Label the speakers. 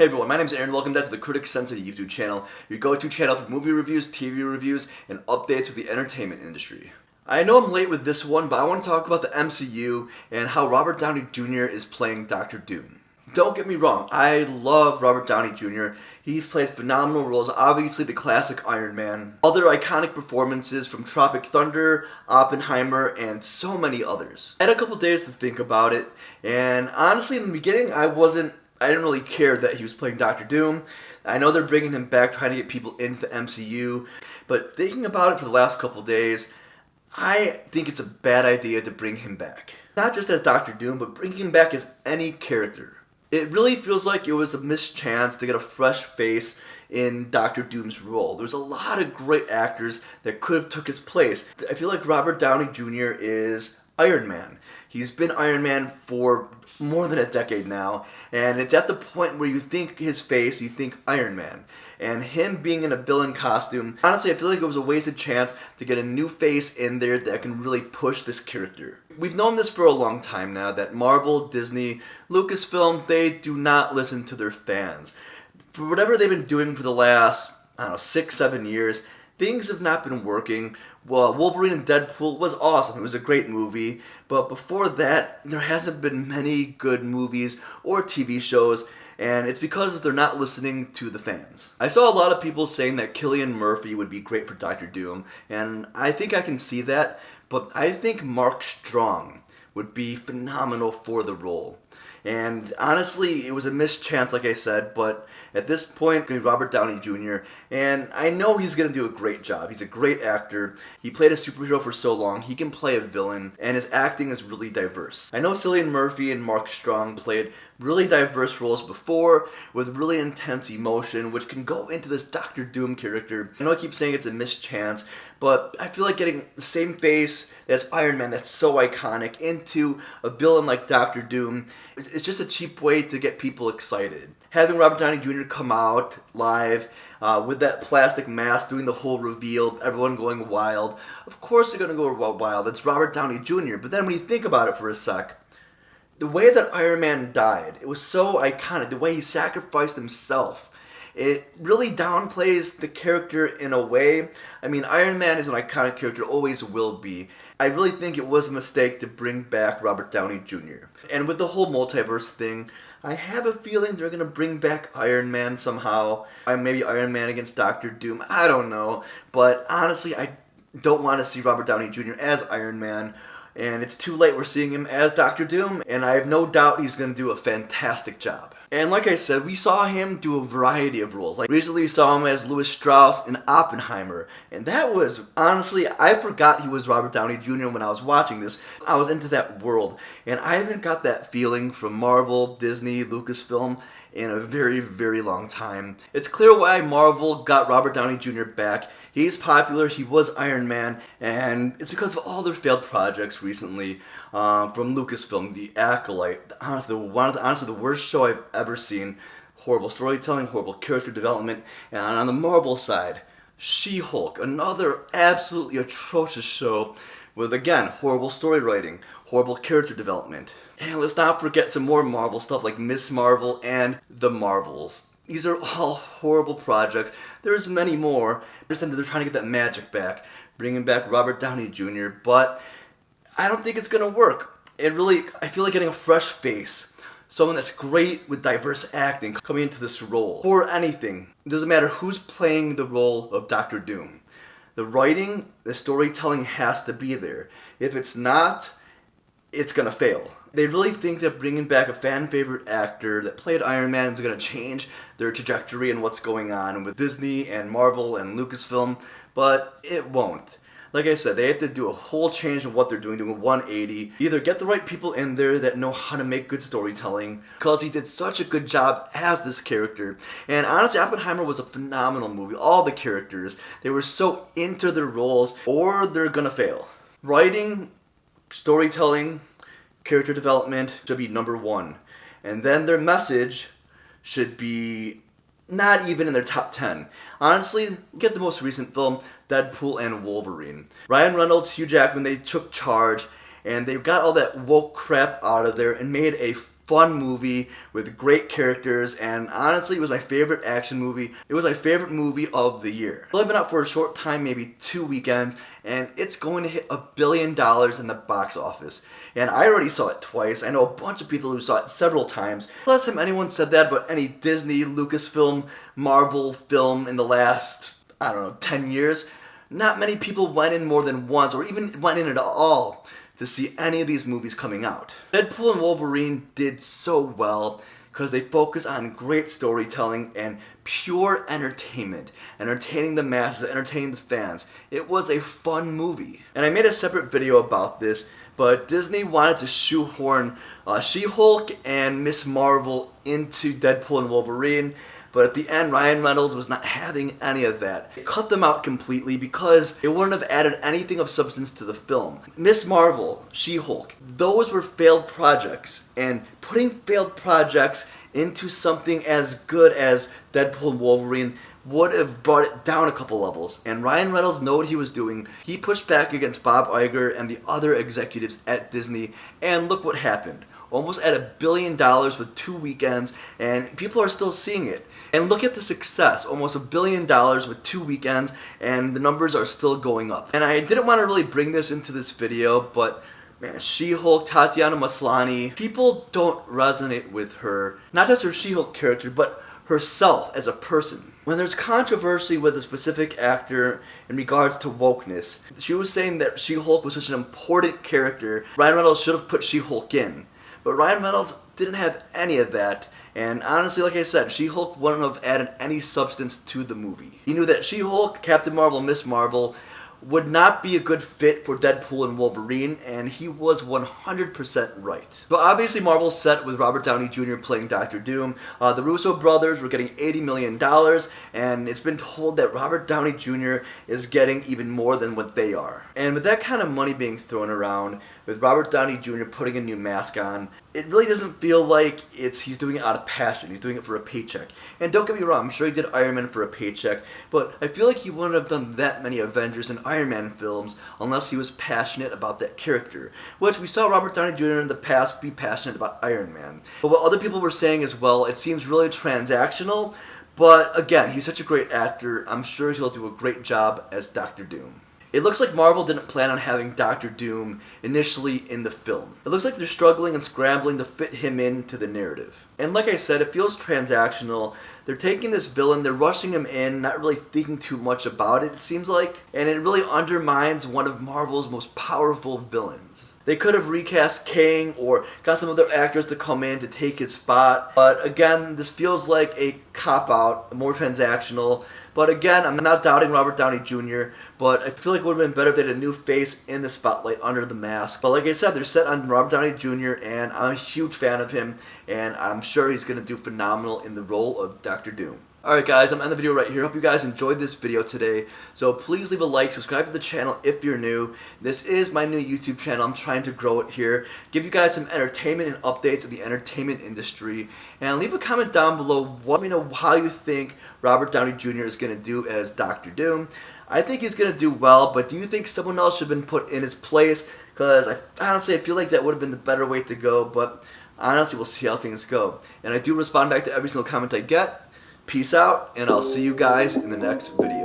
Speaker 1: Hey everyone, my name is Aaron. Welcome back to the Critic YouTube channel, your go-to channel for movie reviews, TV reviews, and updates with the entertainment industry. I know I'm late with this one, but I want to talk about the MCU and how Robert Downey Jr. is playing Dr. Doom. Don't get me wrong, I love Robert Downey Jr. He's played phenomenal roles, obviously the classic Iron Man, other iconic performances from Tropic Thunder, Oppenheimer, and so many others. I had a couple days to think about it, and honestly in the beginning I didn't really care that he was playing Dr. Doom. I know they're bringing him back, trying to get people into the MCU, but thinking about it for the last couple days, I think it's a bad idea to bring him back. Not just as Dr. Doom, but bring him back as any character. It really feels like it was a missed chance to get a fresh face in Dr. Doom's role. There's a lot of great actors that could have took his place. I feel like Robert Downey Jr. is Iron Man. He's been Iron Man for more than a decade now, and it's at the point where you think his face, you think Iron Man. And him being in a villain costume, honestly I feel like it was a wasted chance to get a new face in there that can really push this character. We've known this for a long time now, that Marvel, Disney, Lucasfilm, they do not listen to their fans. For whatever they've been doing for the last, 6-7 years, things have not been working. Well, Wolverine and Deadpool was awesome. It was a great movie. But before that, there hasn't been many good movies or TV shows, and it's because they're not listening to the fans. I saw a lot of people saying that Cillian Murphy would be great for Dr. Doom, and I think I can see that, but I think Mark Strong would be phenomenal for the role. And honestly, it was a missed chance, like I said, but at this point, it's going to be Robert Downey Jr., and I know he's going to do a great job. He's a great actor. He played a superhero for so long. He can play a villain, and his acting is really diverse. I know Cillian Murphy and Mark Strong played really diverse roles before with really intense emotion, which can go into this Dr. Doom character. I know I keep saying it's a missed chance, but I feel like getting the same face as Iron Man that's so iconic into a villain like Dr. Doom, it's just a cheap way to get people excited. Having Robert Downey Jr. come out live with that plastic mask, doing the whole reveal, everyone going wild. Of course they're going to go wild. It's Robert Downey Jr. But then when you think about it for a sec, the way that Iron Man died, it was so iconic. The way he sacrificed himself, it really downplays the character in a way. I mean, Iron Man is an iconic character, always will be. I really think it was a mistake to bring back Robert Downey Jr. And with the whole multiverse thing, I have a feeling they're going to bring back Iron Man somehow. Maybe Iron Man against Dr. Doom, I don't know. But honestly, I don't want to see Robert Downey Jr. as Iron Man. And it's too late, we're seeing him as Dr. Doom, and I have no doubt he's going to do a fantastic job. And like I said, we saw him do a variety of roles. Like recently we saw him as Louis Strauss in Oppenheimer, and that was, honestly, I forgot he was Robert Downey Jr. when I was watching this. I was into that world, and I haven't got that feeling from Marvel, Disney, Lucasfilm in a very, very long time. It's clear why Marvel got Robert Downey Jr. back. He's popular, he was Iron Man, and it's because of all their failed projects recently from Lucasfilm, The Acolyte, honestly the worst show I've ever seen. Horrible storytelling, horrible character development, and on the Marvel side, She-Hulk, another absolutely atrocious show with, again, horrible story writing, horrible character development. And let's not forget some more Marvel stuff like Miss Marvel and The Marvels. These are all horrible projects. There's many more. I understand that they're trying to get that magic back, bringing back Robert Downey Jr., but I don't think it's going to work. I feel like getting a fresh face, someone that's great with diverse acting coming into this role, or anything. It doesn't matter who's playing the role of Dr. Doom. The writing, the storytelling has to be there. If it's not, it's going to fail. They really think that bringing back a fan favorite actor that played Iron Man is going to change their trajectory and what's going on with Disney and Marvel and Lucasfilm, but it won't. Like I said, they have to do a whole change in what they're doing a 180. Either get the right people in there that know how to make good storytelling, because he did such a good job as this character. And honestly, Oppenheimer was a phenomenal movie. All the characters, they were so into their roles, or they're gonna fail. Writing, storytelling, character development should be number one. And then their message should be not even in their top 10. Honestly, get the most recent film, Deadpool and Wolverine. Ryan Reynolds, Hugh Jackman, they took charge and they got all that woke crap out of there and made a fun movie with great characters, and honestly, it was my favorite action movie. It was my favorite movie of the year. It's only been out for a short time, maybe 2 weekends, and it's going to hit $1 billion in the box office. And I already saw it twice. I know a bunch of people who saw it several times. Last time anyone said that about any Disney, Lucasfilm, Marvel film in the last, I don't know, 10 years. Not many people went in more than once, or even went in at all, to see any of these movies coming out. Deadpool and Wolverine did so well because they focus on great storytelling and pure entertainment, entertaining the masses, entertaining the fans. It was a fun movie. And I made a separate video about this, but Disney wanted to shoehorn She-Hulk and Miss Marvel into Deadpool and Wolverine, but at the end, Ryan Reynolds was not having any of that. It cut them out completely because it wouldn't have added anything of substance to the film. Miss Marvel, She-Hulk, those were failed projects, and putting failed projects into something as good as Deadpool and Wolverine would have brought it down a couple levels. And Ryan Reynolds knew what he was doing. He pushed back against Bob Iger and the other executives at Disney, and look what happened. Almost at $1 billion with 2 weekends, and people are still seeing it. And look at the success, almost $1 billion with 2 weekends, and the numbers are still going up. And I didn't want to really bring this into this video, but man, She-Hulk, Tatiana Maslany, people don't resonate with her. Not just her She-Hulk character, but herself as a person. When there's controversy with a specific actor in regards to wokeness, she was saying that She-Hulk was such an important character, Ryan Reynolds should have put She-Hulk in. But Ryan Reynolds didn't have any of that, and honestly, like I said, She-Hulk wouldn't have added any substance to the movie. He knew that She-Hulk, Captain Marvel, Miss Marvel would not be a good fit for Deadpool and Wolverine, and he was 100% right. But obviously Marvel's set with Robert Downey Jr. playing Dr. Doom. The Russo brothers were getting $80 million, and it's been told that Robert Downey Jr. is getting even more than what they are. And with that kind of money being thrown around, with Robert Downey Jr. putting a new mask on, it really doesn't feel like he's doing it out of passion. He's doing it for a paycheck. And don't get me wrong, I'm sure he did Iron Man for a paycheck, but I feel like he wouldn't have done that many Avengers and Iron Man films unless he was passionate about that character, which we saw Robert Downey Jr. in the past be passionate about Iron Man. But what other people were saying as well, it seems really transactional, but again, he's such a great actor, I'm sure he'll do a great job as Dr. Doom. It looks like Marvel didn't plan on having Dr. Doom initially in the film. It looks like they're struggling and scrambling to fit him into the narrative. And like I said, it feels transactional. They're taking this villain, they're rushing him in, not really thinking too much about it seems like, and it really undermines one of Marvel's most powerful villains. They could have recast Kang or got some other actors to come in to take his spot. But again, this feels like a cop-out, more transactional. But again, I'm not doubting Robert Downey Jr., but I feel like it would have been better if they had a new face in the spotlight under the mask. But like I said, they're set on Robert Downey Jr., and I'm a huge fan of him, and I'm sure he's going to do phenomenal in the role of Dr. Doom. Alright guys, I'm ending the video right here. Hope you guys enjoyed this video today. So please leave a like, subscribe to the channel if you're new. This is my new YouTube channel. I'm trying to grow it here. Give you guys some entertainment and updates of the entertainment industry. And leave a comment down below. Let me know how you think Robert Downey Jr. is going to do as Dr. Doom. I think he's going to do well, but do you think someone else should have been put in his place? Because honestly, I feel like that would have been the better way to go, but honestly, we'll see how things go. And I do respond back to every single comment I get. Peace out, and I'll see you guys in the next video.